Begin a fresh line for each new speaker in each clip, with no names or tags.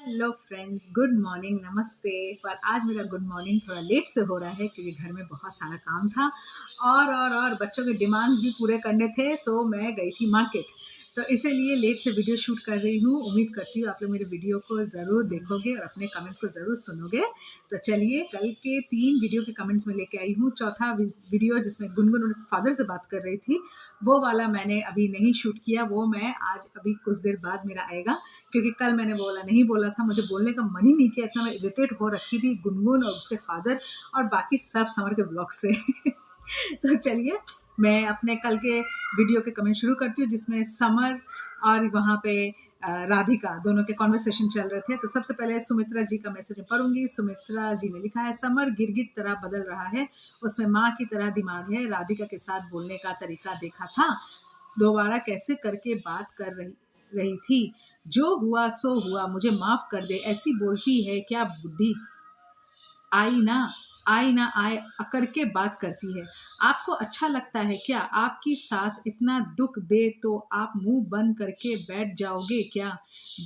Hello friends, good morning, नमस्ते। पर आज मेरा गुड मॉर्निंग थोड़ा लेट से हो रहा है क्योंकि घर में बहुत सारा काम था और बच्चों के डिमांड्स भी पूरे करने थे। सो मैं गई थी मार्केट, तो इसीलिए लेट से वीडियो शूट कर रही हूँ। उम्मीद करती हूँ आप लोग मेरे वीडियो को ज़रूर देखोगे और अपने कमेंट्स को ज़रूर सुनोगे। तो चलिए, कल के 3 वीडियो के कमेंट्स में लेके आई हूँ। चौथा वीडियो जिसमें गुनगुन फादर से बात कर रही थी, वो वाला मैंने अभी नहीं शूट किया। वो मैं आज अभी कुछ देर बाद मेरा आएगा, क्योंकि कल मैंने नहीं बोला था, मुझे बोलने का मन ही नहीं किया। इतना मैं इरिटेट हो रखी थी गुनगुन और उसके फादर और बाकी सब समर के ब्लॉग से। तो चलिए, मैं अपने कल के वीडियो के कमेंट शुरू करती हूँ, जिसमें समर और वहाँ पे राधिका दोनों के कॉन्वर्सेशन चल रहे थे। तो सबसे पहले सुमित्रा जी का मैसेज पढ़ूंगी। सुमित्रा जी ने लिखा है, समर गिरगिट तरह बदल रहा है, उसमें माँ की तरह दिमाग है। राधिका के साथ बोलने का तरीका देखा था, दोबारा कैसे करके बात कर रही थी। जो हुआ सो हुआ, मुझे माफ कर दे, ऐसी बोलती है क्या बुद्धि? आई ना आए अकड़ के बात करती है। आपको अच्छा लगता है क्या? आपकी सास इतना दुख दे तो आप मुंह बंद करके बैठ जाओगे क्या?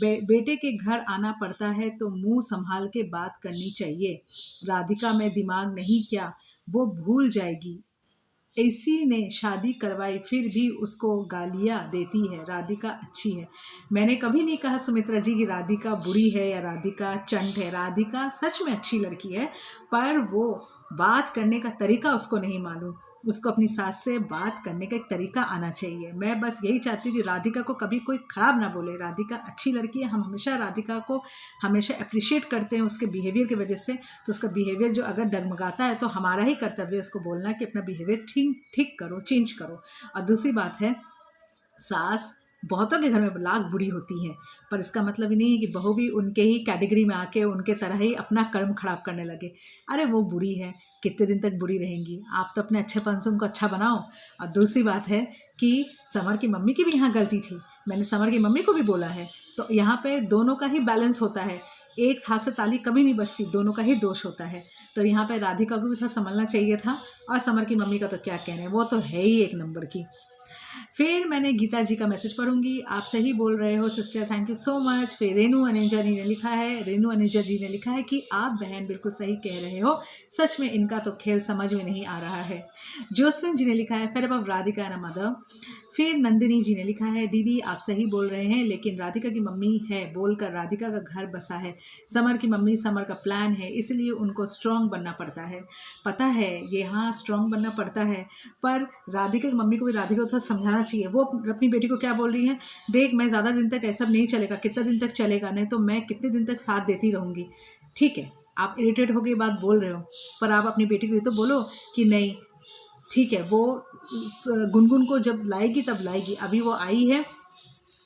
बेटे के घर आना पड़ता है तो मुंह संभाल के बात करनी चाहिए। राधिका में दिमाग नहीं क्या? वो भूल जाएगी। इसी ने शादी करवाई फिर भी उसको गालियाँ देती है। राधिका अच्छी है। मैंने कभी नहीं कहा सुमित्रा जी की राधिका बुरी है या राधिका चंट है। राधिका सच में अच्छी लड़की है, पर वो बात करने का तरीका उसको नहीं मालूम। उसको अपनी सास से बात करने का एक तरीका आना चाहिए। मैं बस यही चाहती हूँ कि राधिका को कभी कोई खराब ना बोले। राधिका अच्छी लड़की है, हम हमेशा राधिका को हमेशा अप्रिशिएट करते हैं उसके बिहेवियर की वजह से। तो उसका बिहेवियर जो अगर डगमगाता है तो हमारा ही कर्तव्य है उसको बोलना कि अपना बिहेवियर ठीक करो, चेंज करो। और दूसरी बात है, सास बहुतों के घर में लाख बुरी होती है, पर इसका मतलब ही नहीं है कि बहू भी उनके ही कैटेगरी में आके उनके तरह ही अपना कर्म खराब करने लगे। अरे वो बुरी है, कितने दिन तक बुरी रहेंगी? आप तो अपने अच्छेपन से उनको अच्छा बनाओ। और दूसरी बात है कि समर की मम्मी की भी यहाँ गलती थी। मैंने समर की मम्मी को भी बोला है, तो यहाँ पे दोनों का ही बैलेंस होता है। एक हाथ से ताली कभी नहीं बजती, दोनों का ही दोष होता है। तो यहाँ पे राधिका को भी थोड़ा संभलना चाहिए था। और समर की मम्मी का तो क्या कहने, वो तो है ही एक नंबर की। फिर मैंने गीता जी का मैसेज पढ़ूंगी। आप सही बोल रहे हो sister, thank you so much. फिर रेनू अनेजा जी ने लिखा है, कि आप बहन बिल्कुल सही कह रहे हो, सच में इनका तो खेल समझ में नहीं आ रहा है। जोसफिन जी ने लिखा है, fed up Radhika and mother. फिर नंदिनी जी ने लिखा है, दीदी आप सही बोल रहे हैं, लेकिन राधिका की मम्मी है बोलकर राधिका का घर बसा है। समर की मम्मी समर का प्लान है, इसलिए उनको स्ट्रांग बनना पड़ता है। पता है ये, हाँ स्ट्रांग बनना पड़ता है, पर राधिका की मम्मी को भी राधिका को थोड़ा समझाना चाहिए। वो अपनी बेटी को क्या बोल रही है, देख मैं ज़्यादा दिन तक ऐसा नहीं चलेगा, कितना दिन तक चलेगा, नहीं तो मैं कितने दिन तक साथ देती रहूँगी। ठीक है, आप इरिटेट होकर ये बात बोल रहे हो, पर आप अपनी बेटी को ये तो बोलो कि नहीं ठीक है, वो गुनगुन को जब लाएगी तब लाएगी, अभी वो आई है,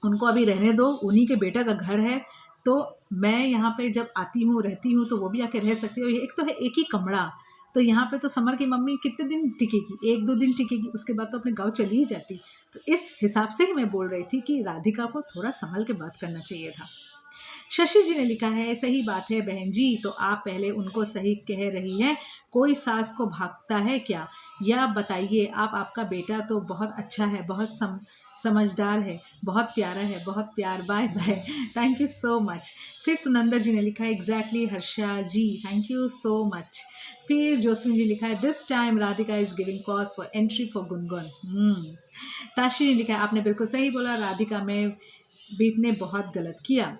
उनको अभी रहने दो, उन्हीं के बेटा का घर है। तो मैं यहाँ पे जब आती हूँ रहती हूँ तो वो भी आके रह सकती है। एक तो है एक ही कमरा, तो यहाँ पे तो समर की मम्मी कितने दिन टिकेगी? 1-2 दिन टिकेगी, उसके बाद तो अपने गांव चली ही जाती। तो इस हिसाब से ही मैं बोल रही थी कि राधिका को थोड़ा संभल के बात करना चाहिए था। शशि जी ने लिखा है, सही बात है बहन जी, तो आप पहले उनको सही कह रही हैं, कोई सास को भागता है क्या? या बताइए आप, आपका बेटा तो बहुत अच्छा है, बहुत समझदार है, बहुत प्यारा है, बहुत प्यार। Bye bye, thank you so much. फिर सुनंदा जी ने लिखा है, exactly Harsha ji, thank you so much. फिर जोसमिन जी लिखा है, this time Radhika is giving cause for entry for Gungun. Tashi ने लिखा है, आपने बिल्कुल सही बोला, राधिका में बीत ने बहुत गलत किया।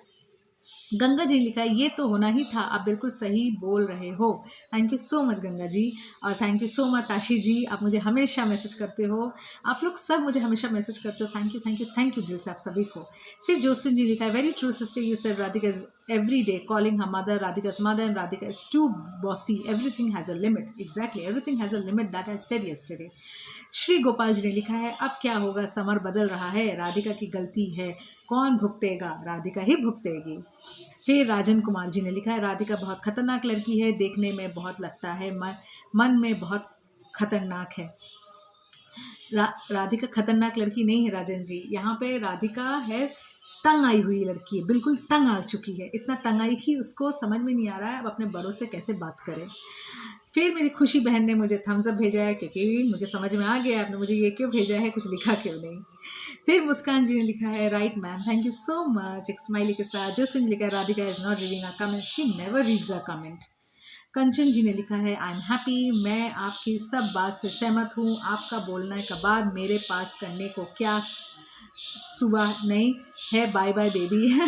गंगा जी ने लिखा है, ये तो होना ही था, आप बिल्कुल सही बोल रहे हो। Thank you so much Ganga ji, और thank you so much Tashi ji, आप मुझे हमेशा मैसेज करते हो। आप लोग सब मुझे हमेशा मैसेज करते हो, thank you thank you thank you दिल से आप सभी को। फिर जोसफिन जी लिखा है, very true sister, you said Radhika is every day calling her mother, राधिका's mother, and Radhika is too bossy, everything has a limit. Exactly, everything has a limit, that I said yesterday. Shri Gopal ji ने लिखा है, अब क्या होगा, summer बदल रहा है, राधिका की गलती है, कौन भुगतेगा? राधिका ही भुगतेगी। फिर राजन कुमार जी ने लिखा है, राधिका बहुत खतरनाक लड़की है, देखने में बहुत लगता है, मन में बहुत खतरनाक है। राधिका खतरनाक लड़की नहीं है राजन जी, यहाँ पे राधिका है तंग आई हुई लड़की है, बिल्कुल तंग आ चुकी है। इतना तंग आई कि उसको समझ में नहीं आ रहा है अब अपने बड़ों से कैसे बात करें। फिर मेरी खुशी बहन ने मुझे थम्स अप भेजा है, क्योंकि मुझे समझ में आ गया आपने मुझे ये क्यों भेजा है, कुछ लिखा क्यों नहीं। फिर मुस्कान जी ने लिखा है right ma'am, thank you so much, एक स्माइली के साथ। जोसिन ने लिखा है Radhika is not reading a comment, she never reads a comment. Kanchan ji ने लिखा है आई एम हैप्पी, मैं आपकी सब बात से सहमत हूँ, आपका बोलने के बाद मेरे पास करने को क्या सुबह नहीं है, bye bye baby.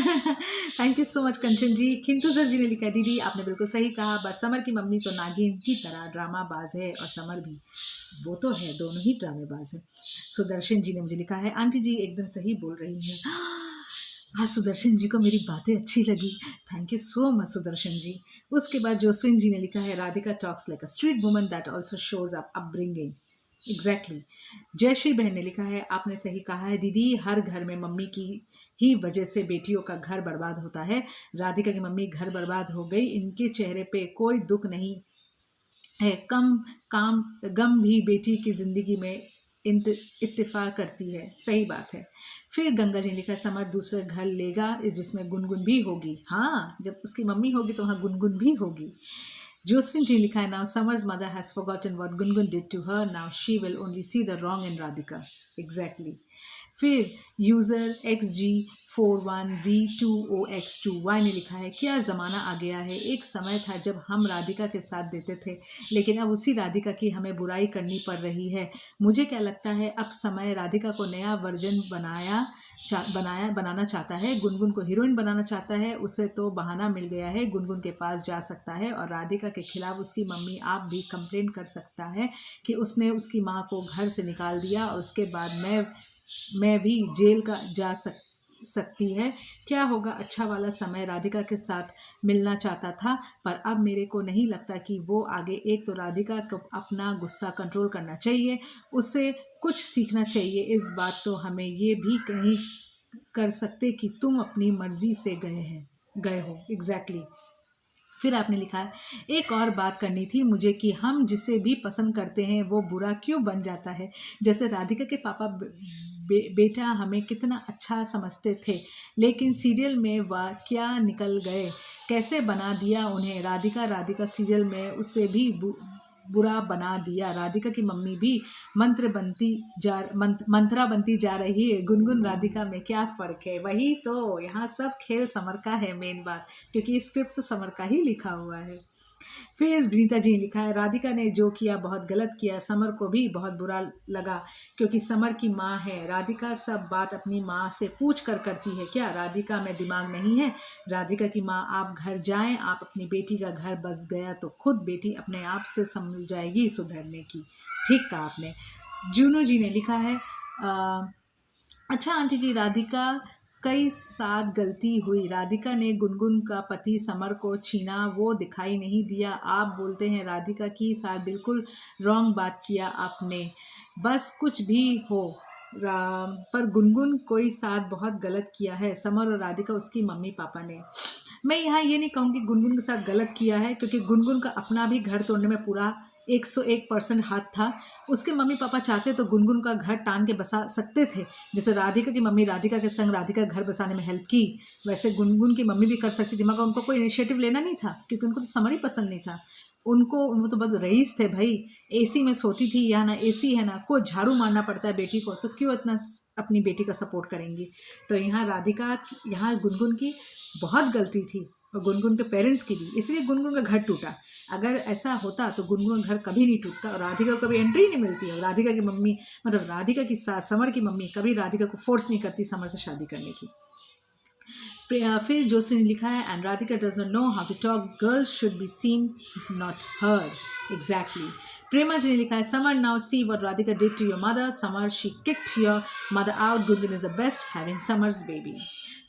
Thank you so much Kanchan ji. Khintu sir ji ने लिखा है दीदी आपने बिल्कुल सही कहा, बस समर की मम्मी तो नागिन की तरह ड्रामा बाज है और समर भी, वो तो है, दोनों ही ड्रामेबाज है। सुदर्शन जी ने मुझे लिखा है आंटी जी एकदम सही बोल रही हैं। हाँ, सुदर्शन जी को मेरी बातें अच्छी लगी, thank you so much Sudarshan ji. उसके बाद जोस्विन जी ने लिखा है Radhika talks like a street woman that also shows up upbringing. Exactly. Jayshree बहन ने लिखा है आपने सही कहा है दीदी, हर घर में मम्मी की ही वजह से बेटियों का घर बर्बाद होता है। राधिका की मम्मी घर बर्बाद हो गई, इनके चेहरे पे कोई दुख नहीं है, कम काम गम भी बेटी की जिंदगी में इत्तेफाक करती है। सही बात है। फिर गंगा जी ने लिखा समर दूसरे घर लेगा इस जिसमें गुनगुन भी होगी। हाँ, जब उसकी मम्मी होगी तो वहाँ गुनगुन भी होगी। जोसफिन जी ने लिखा है now Samar's mother has forgotten what Gungun did to her, now she will only see the wrong in Radhika. Exactly. फिर यूज़र XG41V2OX2Y ने लिखा है क्या ज़माना आ गया है, एक समय था जब हम राधिका के साथ देते थे, लेकिन अब उसी राधिका की हमें बुराई करनी पड़ रही है। मुझे क्या लगता है अब समय राधिका को नया वर्जन बनाना चाहता है, गुनगुन को हीरोइन बनाना चाहता है। उसे तो बहाना मिल गया है, गुनगुन के पास जा सकता है और राधिका के खिलाफ उसकी मम्मी आप भी कंप्लेंट कर सकता है कि उसने उसकी माँ को घर से निकाल दिया और उसके बाद मैं भी जेल का जा सकती है। क्या होगा, अच्छा वाला समय राधिका के साथ मिलना चाहता था, पर अब मेरे को नहीं लगता कि वो आगे। एक तो राधिका को अपना गुस्सा कंट्रोल करना चाहिए, उसे कुछ सीखना चाहिए। इस बात तो हमें ये भी कहीं कर सकते कि तुम अपनी मर्जी से गए हो। एग्जैक्टली। फिर आपने लिखा है एक और बात करनी थी मुझे कि हम जिसे भी पसंद करते हैं वो बुरा क्यों बन जाता है। जैसे राधिका के पापा बेटा हमें कितना अच्छा समझते थे, लेकिन सीरियल में वह क्या निकल गए, कैसे बना दिया उन्हें। राधिका सीरियल में उसे भी बुरा बना दिया। राधिका की मम्मी भी मंत्रा बनती जा रही है। गुनगुन राधिका में क्या फ़र्क है। वही तो, यहाँ सब खेल समर का है मेन बात, क्योंकि स्क्रिप्ट तो समर का ही लिखा हुआ है। फिर विनीता जी ने लिखा है राधिका ने जो किया बहुत गलत किया, समर को भी बहुत बुरा लगा क्योंकि समर की माँ है। राधिका सब बात अपनी माँ से पूछ कर करती है क्या, राधिका में दिमाग नहीं है। राधिका की माँ आप घर जाएं, आप अपनी बेटी का घर बस गया तो खुद बेटी अपने आप से समझ जाएगी सुधरने की। ठीक कहा आपने। जूनू जी ने लिखा है अच्छा आंटी जी, राधिका कई साथ गलती हुई। राधिका ने गुनगुन का पति समर को छीना, वो दिखाई नहीं दिया। आप बोलते हैं राधिका की साथ बिल्कुल रॉन्ग बात किया आपने। बस कुछ भी हो पर गुनगुन कोई साथ बहुत गलत किया है, समर और राधिका उसकी मम्मी पापा ने। मैं यहाँ ये नहीं कहूँगी गुनगुन के साथ गलत किया है, क्योंकि गुनगुन का अपना भी घर तोड़ने में पूरा 101% हाथ था। उसके मम्मी पापा चाहते तो गुनगुन का घर टान के बसा सकते थे। जैसे राधिका की मम्मी राधिका के संग राधिका घर बसाने में हेल्प की, वैसे गुनगुन की मम्मी भी कर सकती थी, मगर उनको कोई इनिशिएटिव लेना नहीं था, क्योंकि उनको तो समर ही पसंद नहीं था। वो तो बस रईस थे भाई, एसी में सोती थी, यहाँ ना एसी है ना को झाड़ू मारना पड़ता है बेटी को, तो क्यों इतना अपनी बेटी का सपोर्ट करेंगी। तो यहाँ गुनगुन की बहुत गलती थी और गुनगुन के पेरेंट्स की भी, इसलिए गुनगुन का घर टूटा। अगर ऐसा होता तो गुनगुन का घर कभी नहीं टूटता और राधिका को कभी एंट्री नहीं मिलती। और राधिका की मम्मी मतलब राधिका की सास समर की मम्मी कभी राधिका को फोर्स नहीं करती समर से शादी करने की। फिर जोशी ने लिखा है and Radhika does not know how to talk, girls should be seen not heard. Exactly. Prema ji ने लिखा है Samar now see what Radhika did to your mother, Samar she kicked your mother out, Gungun is the best having Samar's baby.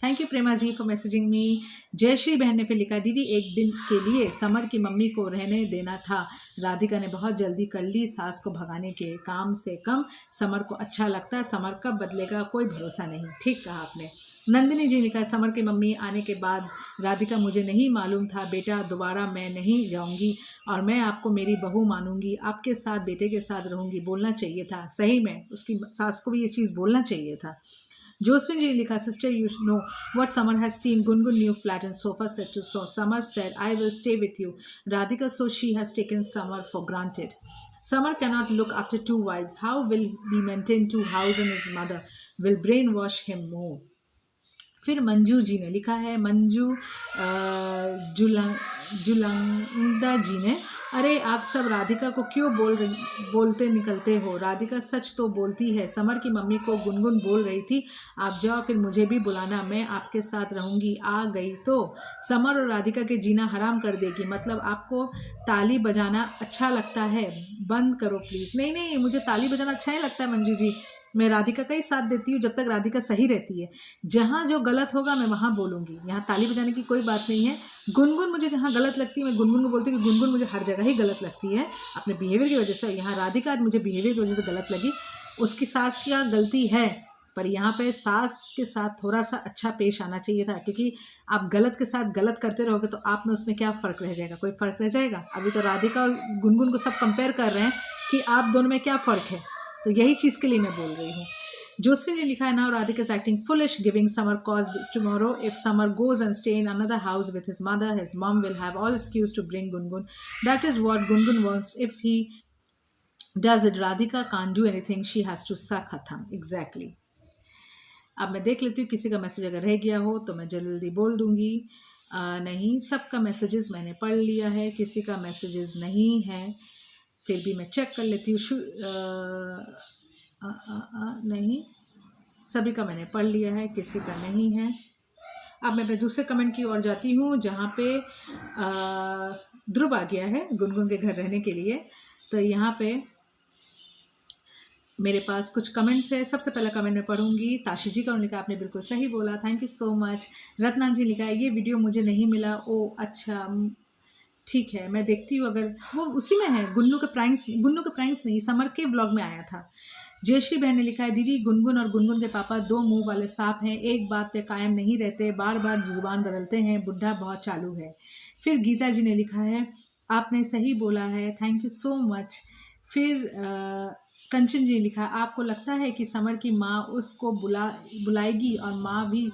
Thank you Prema ji for messaging me. Jayshree बहन ने फिर लिखा दीदी एक दिन के लिए समर की मम्मी को रहने देना था, राधिका ने बहुत जल्दी कर ली सास को भगाने के काम से कम समर को अच्छा लगता, समर कब बदलेगा कोई भरोसा नहीं। ठीक कहा आपने। नंदिनी जी ने लिखा समर की मम्मी आने के बाद राधिका मुझे नहीं मालूम था बेटा, दोबारा मैं नहीं जाऊंगी और मैं आपको मेरी बहू मानूंगी, आपके साथ बेटे के साथ रहूंगी। बोलना चाहिए था, सही में उसकी सास को भी ये चीज़ बोलना चाहिए था। Josephine ji लिखा sister you know what Samar has seen, Gungun new flat and sofa set to so Samar said I will stay with you, Radhika so she has taken Samar for granted. Samar cannot look after two wives, how will he maintain two houses and his mother? Will brain wash him more. फिर मंजू जी ने लिखा है, मंजू जुलंदा जी ने, अरे आप सब राधिका को क्यों बोलते निकलते हो? राधिका सच तो बोलती है। समर की मम्मी को गुनगुन बोल रही थी आप जाओ फिर मुझे भी बुलाना, मैं आपके साथ रहूंगी। आ गई तो समर और राधिका के जीना हराम कर देगी। मतलब आपको ताली बजाना अच्छा लगता है? बंद करो प्लीज़। नहीं नहीं, मुझे ताली बजाना अच्छा नहीं लगता है मंजू जी, मैं राधिका का ही साथ देती हूँ जब तक राधिका सही रहती है। जहाँ जो गलत होगा मैं वहाँ बोलूँगी, यहाँ ताली बजाने की कोई बात नहीं है। गुनगुन मुझे जहाँ गलत लगती है मैं गुनगुन को बोलती हूँ कि गुनगुन मुझे हर जगह ही गलत लगती है अपने बिहेवियर की वजह से। यहाँ राधिका आज मुझे बिहेवियर की वजह से गलत लगी, उसकी सास की गलती है, पर यहाँ पे सास के साथ थोड़ा सा अच्छा पेश आना चाहिए था, क्योंकि आप गलत के साथ गलत करते रहोगे तो आप में उसमें क्या फ़र्क रह जाएगा? कोई फ़र्क रह जाएगा? अभी तो राधिका और गुनगुन को सब कंपेयर कर रहे हैं कि आप दोनों में क्या फ़र्क है, तो यही चीज़ के लिए मैं बोल रही हूँ। जोसफिन ने लिखा है, now Radhika is acting foolish giving Summer cause tomorrow. If Summer goes and stay in another house with his mother, his mom will have all excuse to bring Gungun. That is what Gungun wants. If he does it, Radhika can't do anything. She has to suck her thumb. Exactly. अब मैं देख लेती हूँ किसी का message अगर रह गया हो तो मैं जल्दी बोल दूंगी। नहीं, सबका मैसेजेस मैंने पढ़ लिया है, किसी का मैसेजेस नहीं है, फिर भी मैं चेक कर लेती हूँ। नहीं, सभी का मैंने पढ़ लिया है, किसी का नहीं है। अब मैं अपने दूसरे कमेंट की ओर जाती हूँ जहाँ पे ध्रुव आ गया है गुनगुन के घर रहने के लिए। तो यहाँ पे मेरे पास कुछ कमेंट्स है। सबसे पहला कमेंट मैं पढ़ूंगी, ताशी जी का। उन्होंने कहा आपने बिल्कुल सही बोला, thank you so much. Ratnam जी ने लिखा है ये वीडियो मुझे नहीं मिला। ओ अच्छा, ठीक है, मैं देखती हूँ, अगर वो उसी में है। गुन्नू के प्रैंक्स नहीं, समर के व्लॉग में आया था। जयश्री बहन ने लिखा है दीदी गुनगुन और गुनगुन के पापा दो मुंह वाले सांप हैं, एक बात पे कायम नहीं रहते, बार बार जुबान बदलते हैं, बुढ़ा बहुत चालू है। फिर गीता जी ने लिखा है आपने सही बोला है, थैंक यू सो मच। फिर कंचन जी ने लिखा आपको लगता है कि समर की माँ उसको बुलाएगी और माँ भी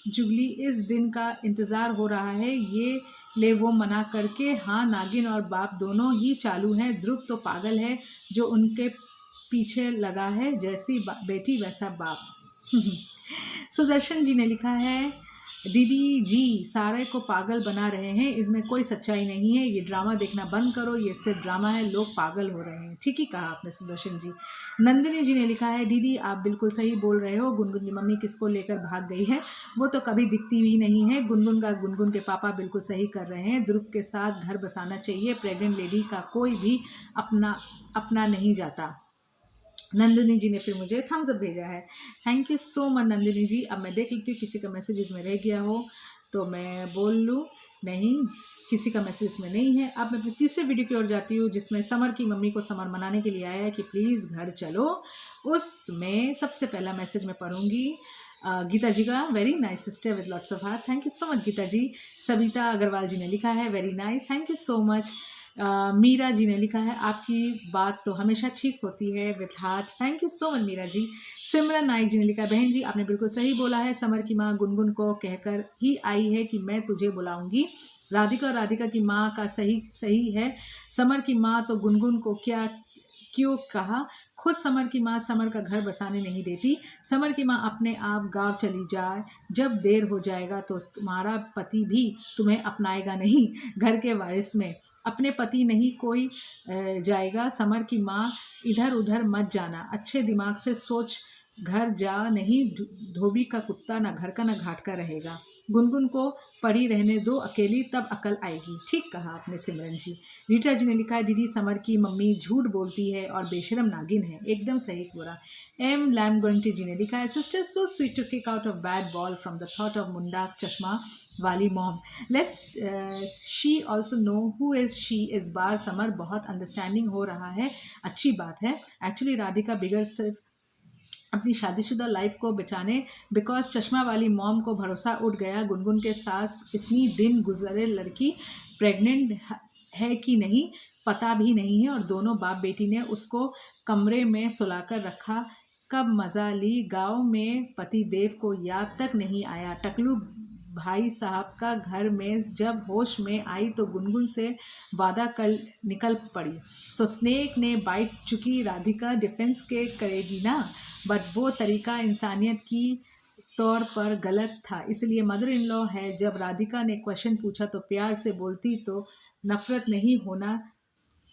जुगली इस दिन का इंतज़ार हो रहा है, ये ले वो मना करके। हाँ, नागिन और बाप दोनों ही चालू हैं। ध्रुव तो पागल है जो उनके पीछे लगा है, जैसी बेटी वैसा बाप। सुदर्शन जी ने लिखा है दीदी जी सारे को पागल बना रहे हैं, इसमें कोई सच्चाई नहीं है, ये ड्रामा देखना बंद करो, ये सिर्फ ड्रामा है, लोग पागल हो रहे हैं। ठीक ही कहा आपने सुदर्शन जी। नंदिनी जी ने लिखा है दीदी आप बिल्कुल सही बोल रहे हो, गुनगुन की मम्मी किसको लेकर भाग गई है, वो तो कभी दिखती भी नहीं है। गुनगुन के पापा बिल्कुल सही कर रहे हैं, ध्रुव के साथ घर बसाना चाहिए, प्रेग्नेंट लेडी का कोई भी अपना नहीं जाता। नंदिनी जी ने फिर मुझे थम्स अप भेजा है, thank you so much Nandini ji. अब मैं देख लेती हूँ किसी का मैसेज इसमें रह गया हो तो मैं बोल लूँ। नहीं, किसी का मैसेज इसमें नहीं है। अब मैं अपने तीसरे वीडियो की ओर जाती हूँ जिसमें समर की मम्मी को समर मनाने के लिए आया है कि प्लीज़ घर चलो। उसमें सबसे पहला मैसेज मैं पढ़ूंगी गीता जी का, very nice sister with lots of heart, thank you so much Geeta ji. Savita Agarwal ji ने लिखा है very nice, thank you so much. Meera ji ने लिखा है आपकी बात तो हमेशा ठीक होती है with heart, thank you so much Meera ji. Simran Naik ji ने लिखा बहन जी आपने बिल्कुल सही बोला है, समर की माँ गुनगुन को कहकर ही आई है कि मैं तुझे बुलाऊंगी। राधिका और राधिका की माँ का सही है, समर की माँ तो गुनगुन को क्यों कहा, खुद समर की माँ समर का घर बसाने नहीं देती, समर की माँ अपने आप गांव चली जाए, जब देर हो जाएगा तो तुम्हारा पति भी तुम्हें अपनाएगा नहीं, घर के वारिस में अपने पति नहीं कोई जाएगा। समर की माँ इधर उधर मत जाना, अच्छे दिमाग से सोच, घर जा, नहीं धोबी का कुत्ता ना घर का ना घाट का रहेगा, गुनगुन को पड़ी रहने दो अकेली, तब अकल आएगी। ठीक कहा आपने सिमरन जी। रीटा जी ने लिखा है दीदी समर की मम्मी झूठ बोलती है और बेशरम नागिन है, एकदम सही पूरा। एम लैम गोइंटी जी ने लिखा है sister so sweet to kick out of bad ball from the thought of मुंडा चश्मा वाली mom, let's she also know who is she. इस बार समर बहुत अंडरस्टैंडिंग हो रहा है, अच्छी बात है। एक्चुअली राधिका बिगड़ सिर्फ अपनी शादीशुदा लाइफ को बचाने, बिकॉज चश्मा वाली मॉम को भरोसा उठ गया गुनगुन के साथ इतनी दिन गुजरे, लड़की प्रेग्नेंट है कि नहीं पता भी नहीं है, और दोनों बाप बेटी ने उसको कमरे में सुलाकर रखा, कब मज़ा ली, गांव में पति देव को याद तक नहीं आया, टकलू भाई साहब का घर में जब होश में आई तो गुनगुन से वादा कर निकल पड़ी। तो स्नेक ने बाइट चुकी राधिका डिफेंस के करेगी ना, बट वो तरीका इंसानियत की तौर पर गलत था, इसलिए मदर इन लॉ है। जब राधिका ने क्वेश्चन पूछा तो प्यार से बोलती तो नफरत नहीं होना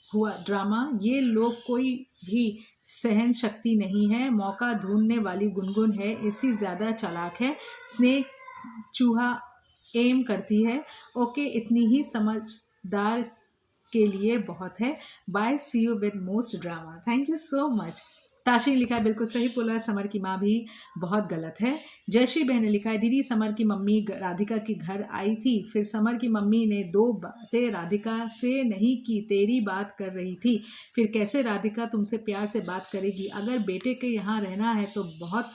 हुआ ड्रामा। ये लोग कोई भी सहन शक्ति नहीं है, मौका ढूंढने वाली गुनगुन है, इसी ज़्यादा चालाक है। स्नेक चूहा एम करती है, ओके इतनी ही समझदार के लिए बहुत है। Bye, see you with most drama. Thank you so much. Tashi ने लिखा है बिल्कुल सही बोला, समर की माँ भी बहुत गलत है। जयश्री बहन ने लिखा है दीदी समर की मम्मी राधिका के घर आई थी, फिर समर की मम्मी ने 2 बातें राधिका से नहीं की, तेरी बात कर रही थी, फिर कैसे राधिका तुमसे प्यार से बात करेगी। अगर बेटे के यहाँ रहना है तो बहुत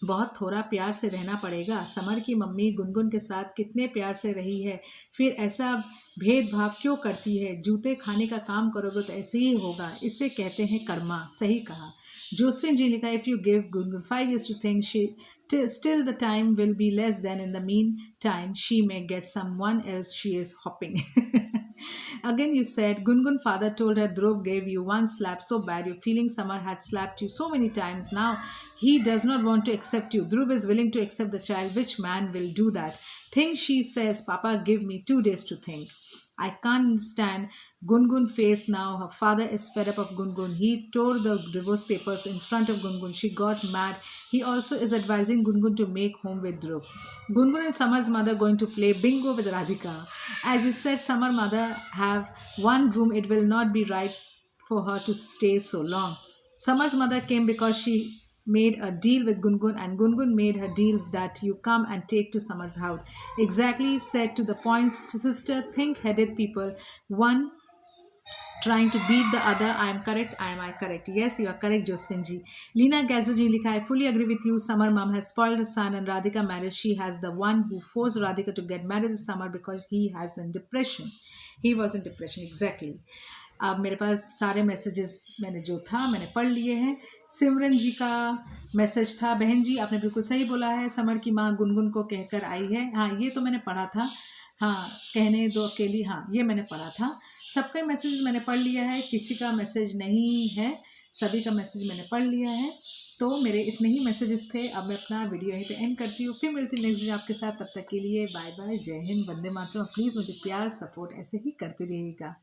बहुत थोड़ा प्यार से रहना पड़ेगा। समर की मम्मी गुनगुन के साथ कितने प्यार से रही है, फिर ऐसा भेदभाव क्यों करती है। जूते खाने का काम करोगे तो ऐसे ही होगा, इसे कहते हैं कर्मा। सही कहा। जोसफिन जी लिखा, if you give Gungun 5 years to think, she still the time will be less than in the meantime she may get someone else she is hopping. Again you said Gungun father told her Dhruv gave you one slap so bad you feeling Samar had slapped you so many times, now he does not want to accept you. Dhruv is willing to accept the child. Which man will do that? Think she says, Papa give me 2 days to think. I can't stand Gungun face now. Her father is fed up of Gungun. He tore the divorce papers in front of Gungun. She got mad. He also is advising Gungun to make home with Dhruv. Gungun and Samar's mother going to play bingo with Radhika. As he said, Samar mother have one room. It will not be right for her to stay so long. Samar's mother came because she made a deal with Gungun, and Gungun made her deal that you come and take to Samar's house. Exactly said to the point, sister. Think-headed people, one trying to beat the other. I am correct. Am I correct? Yes, you are correct, Josephine ji. Lina Gazu ji likha, I fully agree with you. Samar mom has spoiled her son and Radhika marriage. She has the one who forced Radhika to get married this summer because he has in depression. He was in depression. Exactly. अब मेरे पास सारे messages मैंने जो था मैंने पढ़ लिए हैं। सिमरन जी का मैसेज था, बहन जी आपने बिल्कुल सही बोला है, समर की माँ गुनगुन को कहकर आई है। हाँ ये तो मैंने पढ़ा था, हाँ कहने दो अकेली, हाँ ये मैंने पढ़ा था। सबका मैसेज मैंने पढ़ लिया है, किसी का मैसेज नहीं है, सभी का मैसेज मैंने पढ़ लिया है। तो मेरे इतने ही मैसेजेस थे। अब मैं अपना वीडियो यहीं पे एंड करती हूँ, फिर मिलती हूँ नेक्स्ट वीडियो आपके साथ। तब तक के लिए बाय बाय, जय हिंद, वंदे मातरम। प्लीज़ मुझे प्यार सपोर्ट ऐसे ही करते रहिएगा।